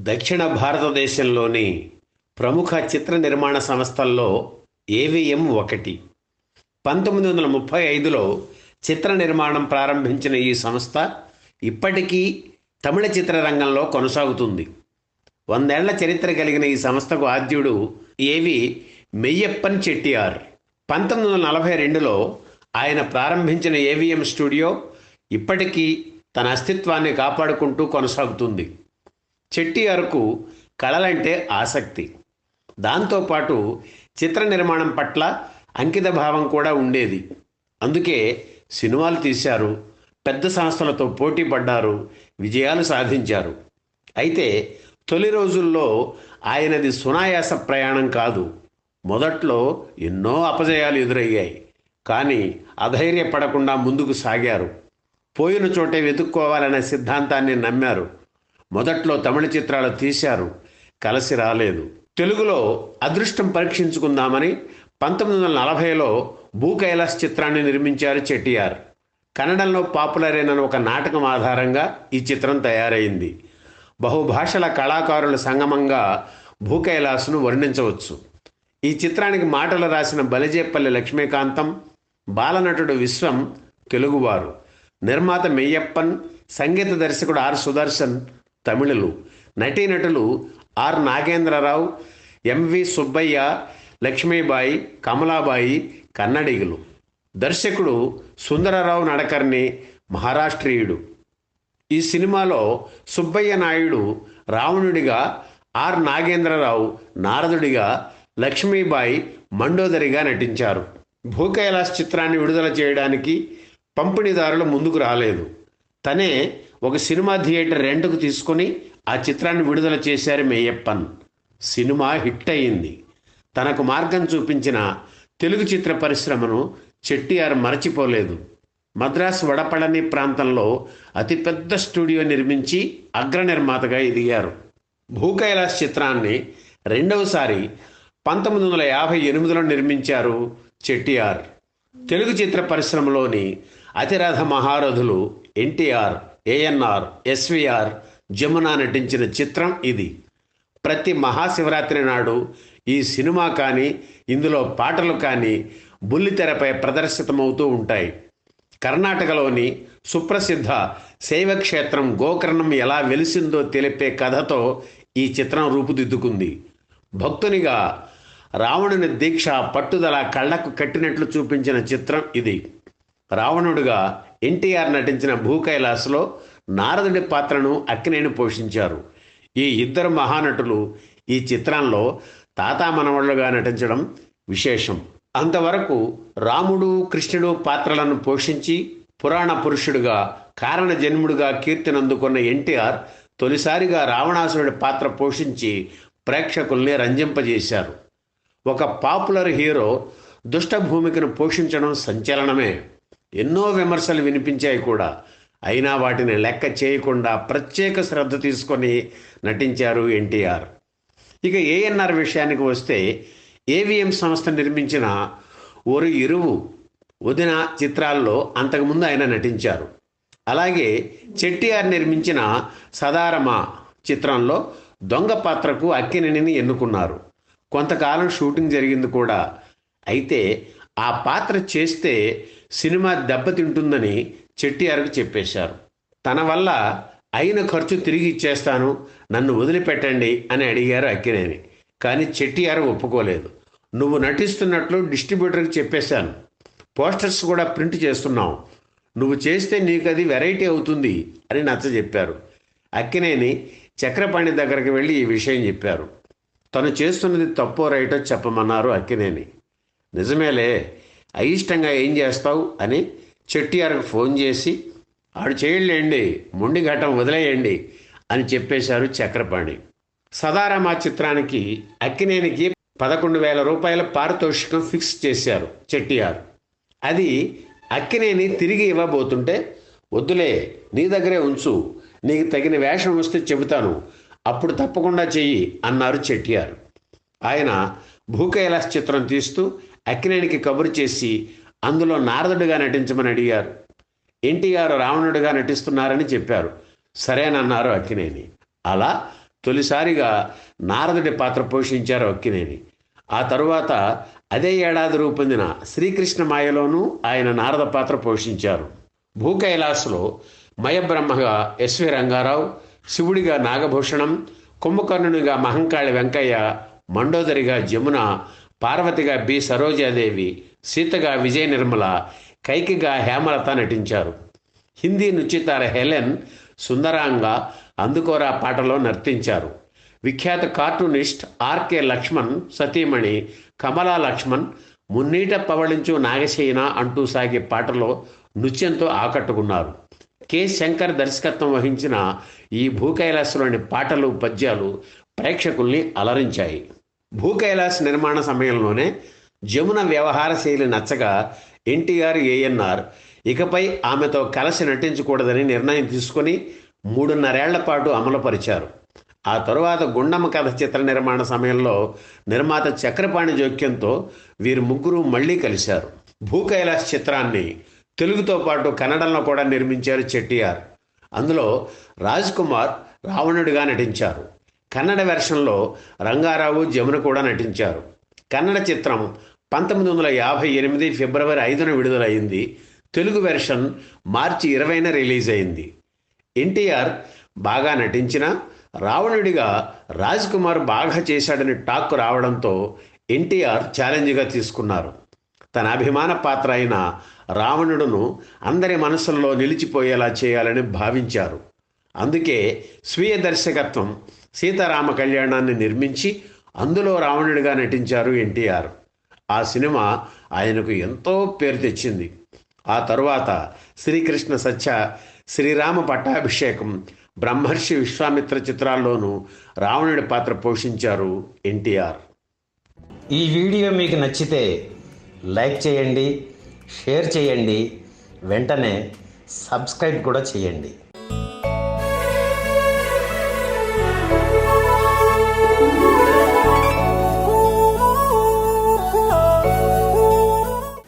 దక్షిణ భారతదేశంలోని ప్రముఖ చిత్ర నిర్మాణ సంస్థల్లో ఏవిఎం ఒకటి. 1935లో చిత్ర నిర్మాణం ప్రారంభించిన ఈ సంస్థ ఇప్పటికీ తమిళ చిత్రరంగంలో కొనసాగుతుంది. 100 ఏళ్ల చరిత్ర కలిగిన ఈ సంస్థకు ఆద్యుడు ఏవి మెయ్యప్పన్ చెట్టియార్. 1942లో ఆయన ప్రారంభించిన ఏవిఎం స్టూడియో ఇప్పటికీ తన అస్తిత్వాన్ని కాపాడుకుంటూ కొనసాగుతుంది. చెట్టియార్కు కళలంటే ఆసక్తి, దాంతోపాటు చిత్ర నిర్మాణం పట్ల అంకిత భావం కూడా ఉండేది. అందుకే సినిమాలు తీశారు, పెద్ద సంస్థలతో పోటీ పడ్డారు, విజయాలు సాధించారు. అయితే తొలి రోజుల్లో ఆయనది సునాయాస ప్రయాణం కాదు. మొదట్లో ఎన్నో అపజయాలు ఎదురయ్యాయి. కానీ అధైర్యపడకుండా ముందుకు సాగారు. పోయిన చోటే వెతుక్కోవాలనే సిద్ధాంతాన్ని నమ్మారు. మొదట్లో తమిళ చిత్రాలు తీశారు, కలిసి రాలేదు. తెలుగులో అదృష్టం పరీక్షించుకుందామని 1940లో భూ కైలాస్ చిత్రాన్ని నిర్మించారు చెట్టియార్. కన్నడంలో పాపులర్ అయిన ఒక నాటకం ఆధారంగా ఈ చిత్రం తయారైంది. బహుభాషల కళాకారుల సంగమంగా భూ కైలాస్ను వర్ణించవచ్చు. ఈ చిత్రానికి మాటలు రాసిన బలిజేపల్లి లక్ష్మీకాంతం, బాలనటుడు విశ్వం తెలుగువారు, నిర్మాత మెయ్యప్పన్, సంగీత దర్శకుడు ఆర్ సుదర్శన్ తమిళులు, నటీనటులు ఆర్ నాగేంద్రరావు, ఎంవి సుబ్బయ్య, లక్ష్మీబాయి, కమలాబాయి కన్నడిగులు. దర్శకుడు సుందరరావు నడకర్ణి మహారాష్ట్రీయుడు. ఈ సినిమాలో సుబ్బయ్య నాయుడు రావణుడిగా, ఆర్ నాగేంద్రరావు నారదుడిగా, లక్ష్మీబాయి మండోదరిగా నటించారు. భూ కైలాస్ చిత్రాన్ని విడుదల చేయడానికి పంపిణీదారులు ముందుకు రాలేదు. తనే ఒక సినిమా థియేటర్ రెంట్కు తీసుకొని ఆ చిత్రాన్ని విడుదల చేశారు మెయ్యప్పన్. సినిమా హిట్ అయింది. తనకు మార్గం చూపించిన తెలుగు చిత్ర పరిశ్రమను చెట్టియార్ మరచిపోలేదు. మద్రాసు వడపళని ప్రాంతంలో అతిపెద్ద స్టూడియో నిర్మించి అగ్ర నిర్మాతగా ఎదిగారు. భూ కైలాస్ చిత్రాన్ని రెండవసారి 1958లో నిర్మించారు చెట్టియార్. తెలుగు చిత్ర పరిశ్రమలోని అతిరథ మహారథులు ఎన్టీఆర్, ఏఎన్ఆర్, ఎస్విఆర్, జమున నటించిన చిత్రం ఇది. ప్రతి మహాశివరాత్రి నాడు ఈ సినిమా కానీ, ఇందులో పాటలు కానీ బుల్లితెరపై ప్రదర్శితమవుతూ ఉంటాయి. కర్ణాటకలోని సుప్రసిద్ధ శైవక్షేత్రం గోకర్ణం ఎలా వెలిసిందో తెలిపే కథతో ఈ చిత్రం రూపుదిద్దుకుంది. భక్తునిగా రావణుని దీక్ష, పట్టుదల కళ్లకు కట్టినట్లు చూపించిన చిత్రం ఇది. రావణుడిగా ఎన్టీఆర్ నటించిన భూ కైలాస్లో నారదుడి పాత్రను అక్కినేని పోషించారు. ఈ ఇద్దరు మహానటులు ఈ చిత్రంలో తాతా మనవళ్లుగా నటించడం విశేషం. అంతవరకు రాముడు, కృష్ణుడు పాత్రలను పోషించి పురాణ పురుషుడిగా, కారణ జన్ముడిగా కీర్తినందుకున్న ఎన్టీఆర్ తొలిసారిగా రావణాసురుడి పాత్ర పోషించి ప్రేక్షకుల్ని రంజింపజేశారు. ఒక పాపులర్ హీరో దుష్ట భూమికను పోషించడం సంచలనమే. ఎన్నో విమర్శలు వినిపించాయి కూడా. అయినా వాటిని లెక్క చేయకుండా ప్రత్యేక శ్రద్ధ తీసుకొని నటించారు ఎన్టీఆర్. ఇక ఏఎన్ఆర్ విషయానికి వస్తే, ఏవిఎం సంస్థ నిర్మించిన ఒరు ఇరువు, వదిన చిత్రాల్లో అంతకుముందు ఆయన నటించారు. అలాగే చెట్టిఆర్ నిర్మించిన సదారమ చిత్రంలో దొంగ పాత్రకు అక్కినేనిని ఎన్నుకున్నారు. కొంతకాలం షూటింగ్ జరిగింది కూడా. అయితే ఆ పాత్ర చేస్తే సినిమా దెబ్బతింటుందని చెట్టిఆర్కు చెప్పేశారు. తన వల్ల అయిన ఖర్చు తిరిగి ఇచ్చేస్తాను, నన్ను వదిలిపెట్టండి అని అడిగారు అక్కినేని. కానీ చెట్టిఆర్ ఒప్పుకోలేదు. నువ్వు నటిస్తున్నట్లు డిస్ట్రిబ్యూటర్కి చెప్పేశాను, పోస్టర్స్ కూడా ప్రింట్ చేస్తున్నావు, నువ్వు చేస్తే నీకు అది వెరైటీ అవుతుంది అని నచ్చజెప్పారు. అక్కినేని చక్రపాణి దగ్గరికి వెళ్ళి ఈ విషయం చెప్పారు. తను చేస్తున్నది తప్పో రైటో చెప్పమన్నారు అక్కినేని. నిజమేలే, అయిష్టంగా ఏం చేస్తావు అని చెట్టిఆర్కు ఫోన్ చేసి, ఆడు చేయలేండి, మొండి ఘటం వదిలేయండి అని చెప్పేశారు చక్రపాణి. సదారామ చిత్రానికి అక్కినేనికి 11,000 రూపాయల పారితోషికం ఫిక్స్ చేశారు చెట్టిఆర్. అది అక్కినేని తిరిగి ఇవ్వబోతుంటే, వద్దులే, నీ దగ్గరే ఉంచు, నీకు తగిన వేషం వస్తే చెబుతాను, అప్పుడు తప్పకుండా చెయ్యి అన్నారు చెట్టిఆర్. ఆయన భూ కైలాస్ చిత్రం తీస్తూ అక్కినేనికి కబురు చేసి అందులో నారదుడిగా నటించమని అడిగారు. ఎన్టీఆర్ రావణుడిగా నటిస్తున్నారని చెప్పారు. సరేనన్నారు అక్కినేని. అలా తొలిసారిగా నారదుడి పాత్ర పోషించారు అక్కినేని. ఆ తరువాత అదే ఏడాది రూపొందిన శ్రీకృష్ణ మాయలోనూ ఆయన నారద పాత్ర పోషించారు. భూకైలాస్లో మయబ్రహ్మగా ఎస్వి రంగారావు, శివుడిగా నాగభూషణం, కుంభకర్ణునిగా మహంకాళి వెంకయ్య, మండోదరిగా జమున, పార్వతిగా బి సరోజాదేవి, సీతగా విజయ నిర్మల, కైకిగా హేమలత నటించారు. హిందీ నృత్యతార హెలెన్ సుందరాంగ అందుకోరా పాటలో నర్తించారు. విఖ్యాత కార్టూనిస్ట్ ఆర్కే లక్ష్మణ్ సతీమణి కమలా లక్ష్మణ్ మున్నీట పవళించు నాగశయన అంటూ సాగే పాటలో నృత్యంతో ఆకట్టుకున్నారు. కె శంకర్ దర్శకత్వం వహించిన ఈ భూకైలాస్లోని పాటలు పద్యాలు ప్రేక్షకుల్ని అలరించాయి. భూకైలాస్ నిర్మాణ సమయంలోనే జమున వ్యవహార శైలి నచ్చగా ఎన్టీఆర్, ఏఎన్ఆర్ ఇకపై ఆమెతో కలిసి నటించకూడదని నిర్ణయం తీసుకుని 3.5 ఏళ్ల పాటు అమలుపరిచారు. ఆ తరువాత గుండమ్మ కథ చిత్ర నిర్మాణ సమయంలో నిర్మాత చక్రపాణి జోక్యంతో వీరు ముగ్గురు మళ్లీ కలిశారు. భూకైలాస్ చిత్రాన్ని తెలుగుతో పాటు కన్నడంలో కూడా నిర్మించారు చెట్టియార్. అందులో రాజ్ కుమార్ రావణుడిగా నటించారు. కన్నడ వెర్షన్లో రంగారావు, జమున కూడా నటించారు. కన్నడ చిత్రం 1958 ఫిబ్రవరి 5న విడుదలైంది. తెలుగు వెర్షన్ మార్చి 20న రిలీజ్ అయింది. ఎన్టీఆర్ బాగా నటించిన రావణుడిగా రాజ్ కుమార్ బాగా చేశాడని టాక్ రావడంతో ఎన్టీఆర్ ఛాలెంజ్గా తీసుకున్నారు. తన అభిమాన పాత్ర అయిన రావణుడును అందరి మనసుల్లో నిలిచిపోయేలా చేయాలని భావించారు. అందుకే స్వీయ దర్శకత్వం సీతారామ కళ్యాణాన్ని నిర్మించి అందులో రావణుడిగా నటించారు ఎన్టీఆర్. ఆ సినిమా ఆయనకు ఎంతో పేరు తెచ్చింది. ఆ తరువాత శ్రీకృష్ణ సత్య, శ్రీరామ పట్టాభిషేకం, బ్రహ్మర్షి విశ్వామిత్ర చిత్రాల్లోనూ రావణుడి పాత్ర పోషించారు ఎన్టీఆర్. ఈ వీడియో మీకు నచ్చితే లైక్ చేయండి, షేర్ చేయండి, వెంటనే సబ్స్క్రైబ్ కూడా చేయండి.